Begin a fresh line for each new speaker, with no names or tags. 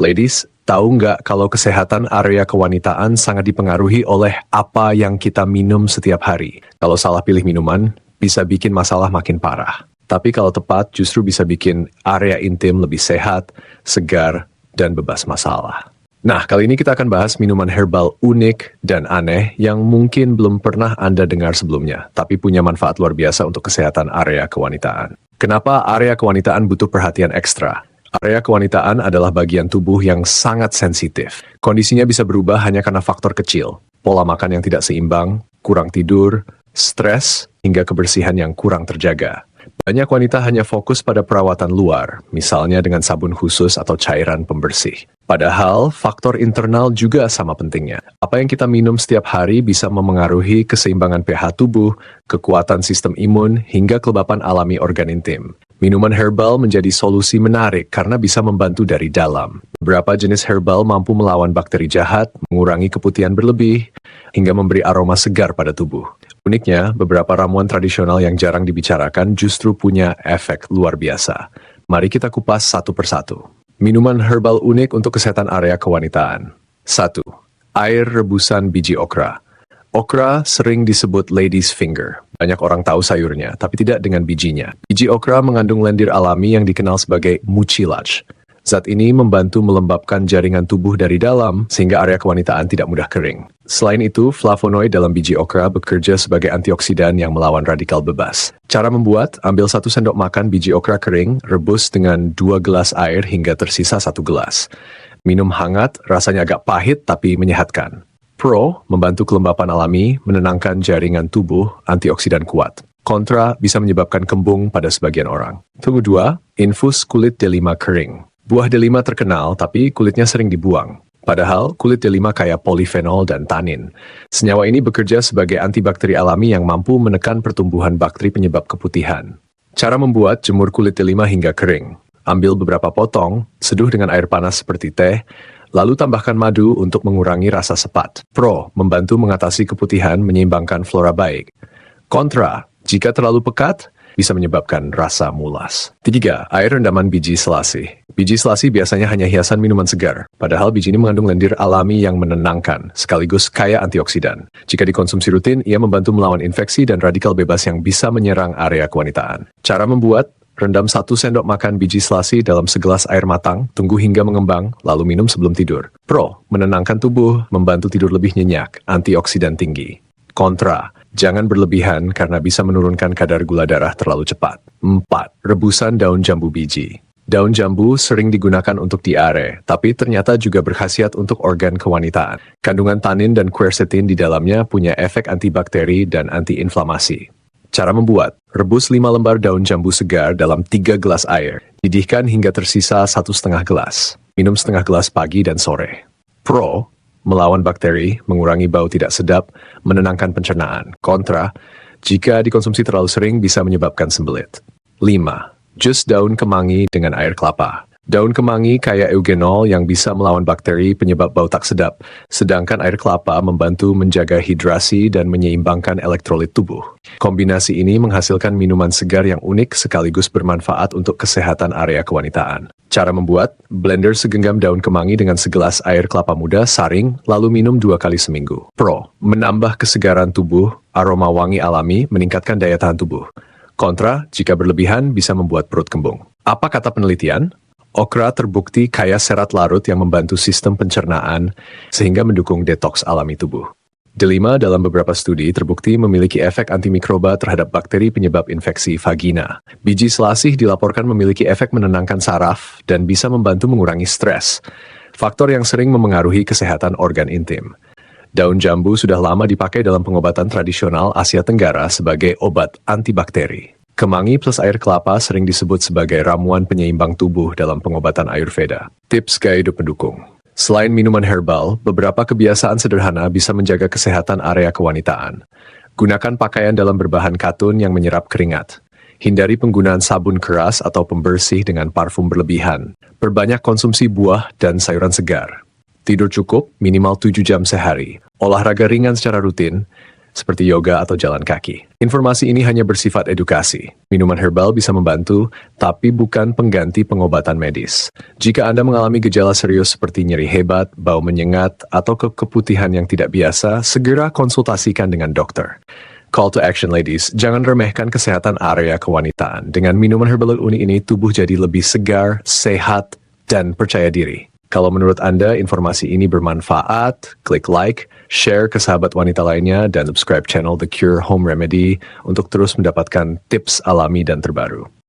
Ladies, tahu nggak kalau kesehatan area kewanitaan sangat dipengaruhi oleh apa yang kita minum setiap hari? Kalau salah pilih minuman, bisa bikin masalah makin parah. Tapi kalau tepat, justru bisa bikin area intim lebih sehat, segar, dan bebas masalah. Nah, kali ini kita akan bahas minuman herbal unik dan aneh yang mungkin belum pernah Anda dengar sebelumnya, tapi punya manfaat luar biasa untuk kesehatan area kewanitaan. Kenapa area kewanitaan butuh perhatian ekstra? Area kewanitaan adalah bagian tubuh yang sangat sensitif. Kondisinya bisa berubah hanya karena faktor kecil, pola makan yang tidak seimbang, kurang tidur, stres, hingga kebersihan yang kurang terjaga. Banyak wanita hanya fokus pada perawatan luar, misalnya dengan sabun khusus atau cairan pembersih. Padahal, faktor internal juga sama pentingnya. Apa yang kita minum setiap hari bisa memengaruhi keseimbangan pH tubuh, kekuatan sistem imun, hingga kelembapan alami organ intim. Minuman herbal menjadi solusi menarik karena bisa membantu dari dalam. Beberapa jenis herbal mampu melawan bakteri jahat, mengurangi keputihan berlebih, hingga memberi aroma segar pada tubuh. Uniknya, beberapa ramuan tradisional yang jarang dibicarakan justru punya efek luar biasa. Mari kita kupas satu persatu. Minuman herbal unik untuk kesehatan area kewanitaan. 1. Air rebusan biji okra. Okra sering disebut lady's finger. Banyak orang tahu sayurnya, tapi tidak dengan bijinya. Biji okra mengandung lendir alami yang dikenal sebagai mucilage. Zat ini membantu melembabkan jaringan tubuh dari dalam, sehingga area kewanitaan tidak mudah kering. Selain itu, flavonoid dalam biji okra bekerja sebagai antioksidan yang melawan radikal bebas. Cara membuat, ambil 1 sendok makan biji okra kering, rebus dengan 2 gelas air hingga tersisa 1 gelas. Minum hangat, rasanya agak pahit tapi menyehatkan. Pro, membantu kelembapan alami, menenangkan jaringan tubuh, antioksidan kuat. Kontra, bisa menyebabkan kembung pada sebagian orang. 2. Infus kulit delima kering. Buah delima terkenal, tapi kulitnya sering dibuang. Padahal, kulit delima kaya polifenol dan tanin. Senyawa ini bekerja sebagai antibakteri alami yang mampu menekan pertumbuhan bakteri penyebab keputihan. Cara membuat, jemur kulit delima hingga kering. Ambil beberapa potong, seduh dengan air panas seperti teh, lalu tambahkan madu untuk mengurangi rasa sepat. Pro, membantu mengatasi keputihan, menyeimbangkan flora baik. Kontra, jika terlalu pekat, bisa menyebabkan rasa mulas. 3. Air rendaman biji selasih. Biji selasih biasanya hanya hiasan minuman segar, padahal biji ini mengandung lendir alami yang menenangkan, sekaligus kaya antioksidan. Jika dikonsumsi rutin, ia membantu melawan infeksi dan radikal bebas yang bisa menyerang area kewanitaan. Cara membuat, rendam 1 sendok makan biji selasih dalam segelas air matang, tunggu hingga mengembang, lalu minum sebelum tidur. Pro, menenangkan tubuh, membantu tidur lebih nyenyak, antioksidan tinggi. Kontra, jangan berlebihan karena bisa menurunkan kadar gula darah terlalu cepat. 4. Rebusan daun jambu biji. Daun jambu sering digunakan untuk diare, tapi ternyata juga berkhasiat untuk organ kewanitaan. Kandungan tanin dan quercetin di dalamnya punya efek antibakteri dan antiinflamasi. Cara membuat, rebus 5 lembar daun jambu segar dalam 3 gelas air. Didihkan hingga tersisa 1,5 gelas. Minum setengah gelas pagi dan sore. Pro, melawan bakteri, mengurangi bau tidak sedap, menenangkan pencernaan. Kontra, jika dikonsumsi terlalu sering bisa menyebabkan sembelit. 5. Jus daun kemangi dengan air kelapa. Daun kemangi kaya eugenol yang bisa melawan bakteri penyebab bau tak sedap, sedangkan air kelapa membantu menjaga hidrasi dan menyeimbangkan elektrolit tubuh. Kombinasi ini menghasilkan minuman segar yang unik sekaligus bermanfaat untuk kesehatan area kewanitaan. Cara membuat, blender segenggam daun kemangi dengan segelas air kelapa muda, saring, lalu minum 2 kali seminggu. Pro, menambah kesegaran tubuh, aroma wangi alami, meningkatkan daya tahan tubuh. Kontra, jika berlebihan bisa membuat perut kembung. Apa kata penelitian? Okra terbukti kaya serat larut yang membantu sistem pencernaan sehingga mendukung detoks alami tubuh. Delima dalam beberapa studi terbukti memiliki efek antimikroba terhadap bakteri penyebab infeksi vagina. Biji selasih dilaporkan memiliki efek menenangkan saraf dan bisa membantu mengurangi stres, faktor yang sering memengaruhi kesehatan organ intim. Daun jambu sudah lama dipakai dalam pengobatan tradisional Asia Tenggara sebagai obat antibakteri. Kemangi plus air kelapa sering disebut sebagai ramuan penyeimbang tubuh dalam pengobatan Ayurveda. Tips gaya hidup pendukung. Selain minuman herbal, beberapa kebiasaan sederhana bisa menjaga kesehatan area kewanitaan. Gunakan pakaian dalam berbahan katun yang menyerap keringat. Hindari penggunaan sabun keras atau pembersih dengan parfum berlebihan. Perbanyak konsumsi buah dan sayuran segar. Tidur cukup, minimal 7 jam sehari. Olahraga ringan secara rutin. seperti yoga atau jalan kaki. Informasi ini hanya bersifat edukasi. Minuman herbal bisa membantu, tapi bukan pengganti pengobatan medis. Jika Anda mengalami gejala serius seperti nyeri hebat, bau menyengat, atau keputihan yang tidak biasa, segera konsultasikan dengan dokter. Call to action ladies, jangan remehkan kesehatan area kewanitaan. Dengan minuman herbal unik ini, tubuh jadi lebih segar, sehat, dan percaya diri. Kalau menurut Anda informasi ini bermanfaat, klik like, share ke sahabat wanita lainnya, dan subscribe channel The Cure Home Remedy untuk terus mendapatkan tips alami dan terbaru.